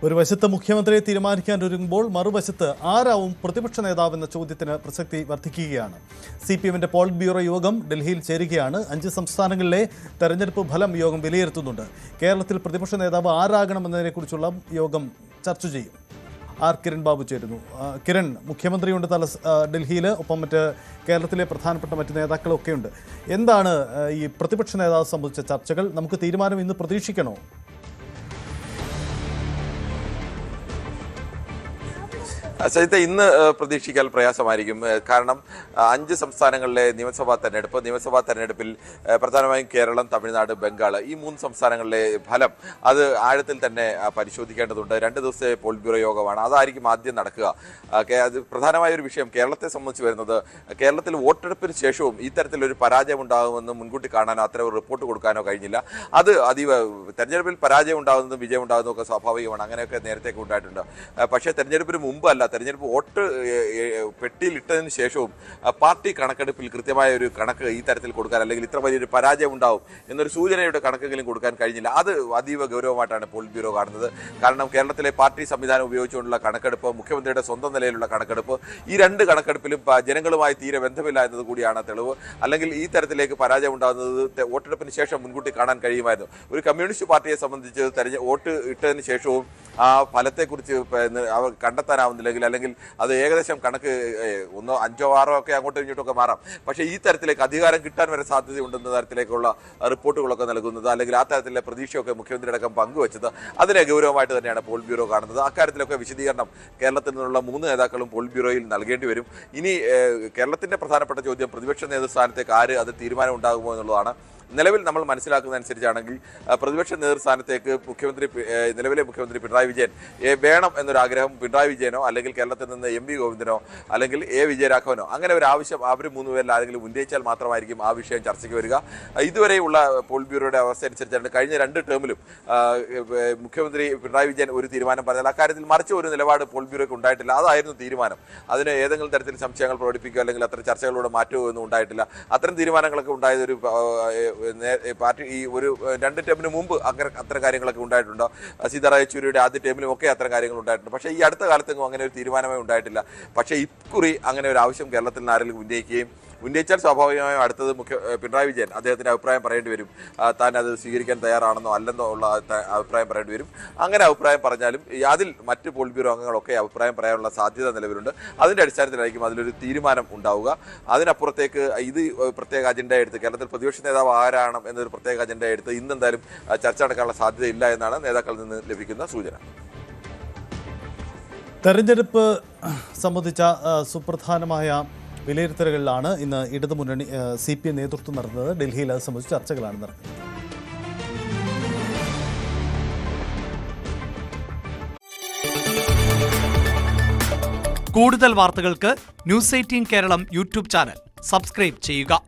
ഒരു വശത്ത് മുഖ്യമന്ത്രിയെ തീരുമാനിക്കാനൊരുങ്ങുമ്പോൾ മറുവശത്ത് ആരാവും പ്രതിപക്ഷ നേതാവെന്ന ചോദ്യത്തിന് പ്രസക്തി വർദ്ധിക്കുകയാണ്. CPM-ന്റെ പോളിറ്റ് ബ്യൂറോ യോഗം ഡൽഹിയിൽ ചേരുകയാണ്. 5 സംസ്ഥാനങ്ങളിലെ തെരഞ്ഞെടുപ്പ് ഫലം യോഗം വിലയിരുത്തുന്നുണ്ട്. കേരളത്തിൽ പ്രതിപക്ഷ നേതാവ് ആരാകണമെന്നതിനെക്കുറിച്ചുള്ള യോഗം ചർച്ച ചെയ്യും. കിരൺ ബാബു ചേരുന്നു. കിരൺ, മുഖ്യമന്ത്രിയുണ്ട് ഡൽഹിയിൽ, ഒപ്പം മറ്റ് കേരളത്തിലെ പ്രധാനപ്പെട്ട മറ്റ് നേതാക്കളൊക്കെ ഉണ്ട്. എന്താണ് ഈ പ്രതിപക്ഷ നേതാവ് സംബന്ധിച്ച ചർച്ചകൾ? നമുക്ക് തീരുമാനം ഇന്ന് പ്രതീക്ഷിക്കണോ? സജിത്ത്, ഇന്ന് പ്രതീക്ഷിക്കാൻ പ്രയാസമായിരിക്കും. കാരണം 5 സംസ്ഥാനങ്ങളിലെ നിയമസഭാ തെരഞ്ഞെടുപ്പിൽ പ്രധാനമായും കേരളം, തമിഴ്നാട്, ബംഗാൾ, ഈ 3 സംസ്ഥാനങ്ങളിലെ ഫലം അത് ആഴത്തിൽ തന്നെ പരിശോധിക്കേണ്ടതുണ്ട്. 2 ദിവസത്തെ പോളിറ്റ് ബ്യൂറോ യോഗമാണ്, അതായിരിക്കും ആദ്യം നടക്കുക. അത് പ്രധാനമായ ഒരു വിഷയം കേരളത്തെ സംബന്ധിച്ച് വരുന്നത്, കേരളത്തിൽ വോട്ടെടുപ്പിന് ശേഷവും ഇത്തരത്തിലൊരു പരാജയം ഉണ്ടാകുമെന്ന് മുൻകൂട്ടി കാണാനോ അത്തരം ഒരു റിപ്പോർട്ട് കൊടുക്കാനോ കഴിഞ്ഞില്ല. അത് അതീവ തെരഞ്ഞെടുപ്പിൽ പരാജയം ഉണ്ടാകുന്നതും വിജയം ഉണ്ടാകുന്നതും ഒക്കെ സ്വാഭാവികമാണ്, അങ്ങനെയൊക്കെ നേരത്തേക്ക് ഉണ്ടായിട്ടുണ്ട്. പക്ഷേ തെരഞ്ഞെടുപ്പിന് മുമ്പല്ല, തെരഞ്ഞെടുപ്പ് വോട്ട് പെട്ടിയിൽ ഇട്ടതിന് ശേഷവും പാർട്ടി കണക്കെടുപ്പിൽ കൃത്യമായ ഒരു കണക്ക് ഈ തരത്തിൽ കൊടുക്കാൻ, അല്ലെങ്കിൽ ഇത്ര വലിയൊരു പരാജയം ഉണ്ടാവും എന്നൊരു സൂചനയുടെ കണക്കെങ്കിലും കൊടുക്കാൻ കഴിഞ്ഞില്ല. അത് അതീവ ഗൗരവമായിട്ടാണ് പോളിറ്റ് ബ്യൂറോ കാണുന്നത്. കാരണം കേരളത്തിലെ പാർട്ടി സംവിധാനം ഉപയോഗിച്ചുകൊണ്ടുള്ള കണക്കെടുപ്പ്, മുഖ്യമന്ത്രിയുടെ സ്വന്തം നിലയിലുള്ള കണക്കെടുപ്പ്, ഈ 2 കണക്കെടുപ്പിലും ജനങ്ങളുമായി തീരെ ബന്ധമില്ല എന്നത് കൂടിയാണ് തെളിവ്. അല്ലെങ്കിൽ ഈ തരത്തിലേക്ക് പരാജയം ഉണ്ടാകുന്നത് വോട്ടെടുപ്പിന് ശേഷം മുൻകൂട്ടി കാണാൻ കഴിയുമായിരുന്നു. ഒരു കമ്മ്യൂണിസ്റ്റ് പാർട്ടിയെ സംബന്ധിച്ച് വോട്ട് ഇട്ടതിന് ശേഷവും ആ ഫലത്തെക്കുറിച്ച് അവർ കണ്ടെത്താനാവുന്നില്ലെങ്കിൽ, അല്ലെങ്കിൽ അത് ഏകദേശം കണക്ക് 1, 5, 6 ഒക്കെ അങ്ങോട്ടും ഇങ്ങോട്ടൊക്കെ മാറാം. പക്ഷേ ഈ തരത്തിലേക്ക് അധികാരം കിട്ടാൻ വരെ സാധ്യതയുണ്ടെന്ന തരത്തിലേക്കുള്ള റിപ്പോർട്ടുകളൊക്കെ നൽകുന്നത്, അല്ലെങ്കിൽ ആ തരത്തിലെ പ്രതീക്ഷയൊക്കെ മുഖ്യമന്ത്രി അടക്കം പങ്കുവച്ചത്, അതിനെ ഗൗരവമായിട്ട് തന്നെയാണ് പോളിറ്റ് ബ്യൂറോ കാണുന്നത്. അക്കാര്യത്തിലൊക്കെ വിശദീകരണം കേരളത്തിൽ നിന്നുള്ള 3 നേതാക്കളും പോളിറ്റ് ബ്യൂറോയിൽ നൽകേണ്ടി വരും. ഇനി കേരളത്തിന്റെ പ്രധാനപ്പെട്ട ചോദ്യം പ്രതിപക്ഷ നേതൃസ്ഥാനത്തേക്ക് ആര് അത് തീരുമാനം ഉണ്ടാകുമോ എന്നുള്ളതാണ്. നിലവിൽ നമ്മൾ മനസ്സിലാക്കുന്നതനുസരിച്ചാണെങ്കിൽ പ്രതിപക്ഷ നേതൃസ്ഥാനത്തേക്ക് നിലവിലെ മുഖ്യമന്ത്രി പിണറായി വിജയൻ വേണം എന്നൊരാഗ്രഹം പിണറായി വിജയനോ, അല്ലെങ്കിൽ കേരളത്തിൽ നിന്ന് MP ഗോവിന്ദനോ, അല്ലെങ്കിൽ വിജയരാഘവനോ, അങ്ങനെ ഒരു ആവശ്യം അവർ 3 പേരിൽ ആരെങ്കിലും ഉന്നയിച്ചാൽ മാത്രമായിരിക്കും ആ വിഷയം ചർച്ചയ്ക്ക് വരിക. ഇതുവരെയുള്ള പോളിറ്റ് ബ്യൂറോയുടെ അവസ്ഥ അനുസരിച്ചാണ് കഴിഞ്ഞ 2 ടേമിലും മുഖ്യമന്ത്രി പിണറായി വിജയൻ ഒരു തീരുമാനം പറഞ്ഞാൽ അക്കാര്യത്തിൽ മറിച്ച് ഒരു നിലപാട് പോളിറ്റ് ബ്യൂറോയ്ക്ക് ഉണ്ടായിട്ടില്ല. അതായിരുന്നു തീരുമാനം. അതിന് ഏതെങ്കിലും തരത്തിൽ സംശയങ്ങൾ പ്രകടിപ്പിക്കുക, അല്ലെങ്കിൽ അത്തരം ചർച്ചകളിലൂടെ മാറ്റുകയോ ഒന്നും ഉണ്ടായിട്ടില്ല. അത്തരം തീരുമാനങ്ങളൊക്കെ ഉണ്ടായതൊരു പാർട്ടി ഈ ഒരു 2 ടേമിന് മുമ്പ് അത്തരം കാര്യങ്ങളൊക്കെ ഉണ്ടായിട്ടുണ്ട്. സീതാറാം യെച്ചൂരിയുടെ ആദ്യ ടേമിലും ഒക്കെ അത്തരം കാര്യങ്ങൾ ഉണ്ടായിട്ടുണ്ട്. പക്ഷേ ഈ അടുത്ത കാലത്തെങ്ങും അങ്ങനെ ഒരു തീരുമാനമേ ഉണ്ടായിട്ടില്ല. പക്ഷേ ഇക്കുറി അങ്ങനെ ഒരു ആവശ്യം കേരളത്തിൽ നിന്ന് ആരെങ്കിലും ഉന്നയിച്ചാൽ സ്വാഭാവികമായും അടുത്തത് പിണറായി വിജയൻ അദ്ദേഹത്തിൻ്റെ അഭിപ്രായം പറയേണ്ടി വരും. താൻ അത് സ്വീകരിക്കാൻ തയ്യാറാണെന്നോ അല്ലെന്നോ ഉള്ള അഭിപ്രായം പറയേണ്ടി വരും. അങ്ങനെ അഭിപ്രായം പറഞ്ഞാലും അതിൽ മറ്റ് പോളിറ്റ് ബ്യൂറോ അംഗങ്ങളൊക്കെ അഭിപ്രായം പറയാനുള്ള സാധ്യത നിലവിലുണ്ട്. അതിൻ്റെ അടിസ്ഥാനത്തിലായിരിക്കും അതിലൊരു തീരുമാനം ഉണ്ടാവുക. അതിനപ്പുറത്തേക്ക് ഇത് പ്രത്യേക അജണ്ട എടുത്ത് കേരളത്തിൽ പ്രതിപക്ഷ നേതാവ് ആരാണ് എന്നൊരു പ്രത്യേക അജണ്ട എടുത്ത് ഇന്നെന്തായാലും ചർച്ച നടക്കാനുള്ള സാധ്യതയില്ല എന്നാണ് നേതാക്കളിൽ നിന്ന് ലഭിക്കുന്ന സൂചന. തെരഞ്ഞെടുപ്പ് സംബന്ധിച്ച സുപ്രധാനമായ വിലയിരുത്തലുകളിലാണ് ഇന്ന് ഇടതുമുന്നണി CPM നേതൃത്വം നടന്നത്. ഡൽഹിയിൽ അത് സംബന്ധിച്ച് ചർച്ചകളാണ് നടക്കുന്നത്. കൂടുതൽ വാർത്തകൾക്ക് News 18 Keralam YouTube channel subscribe ചെയ്യുക.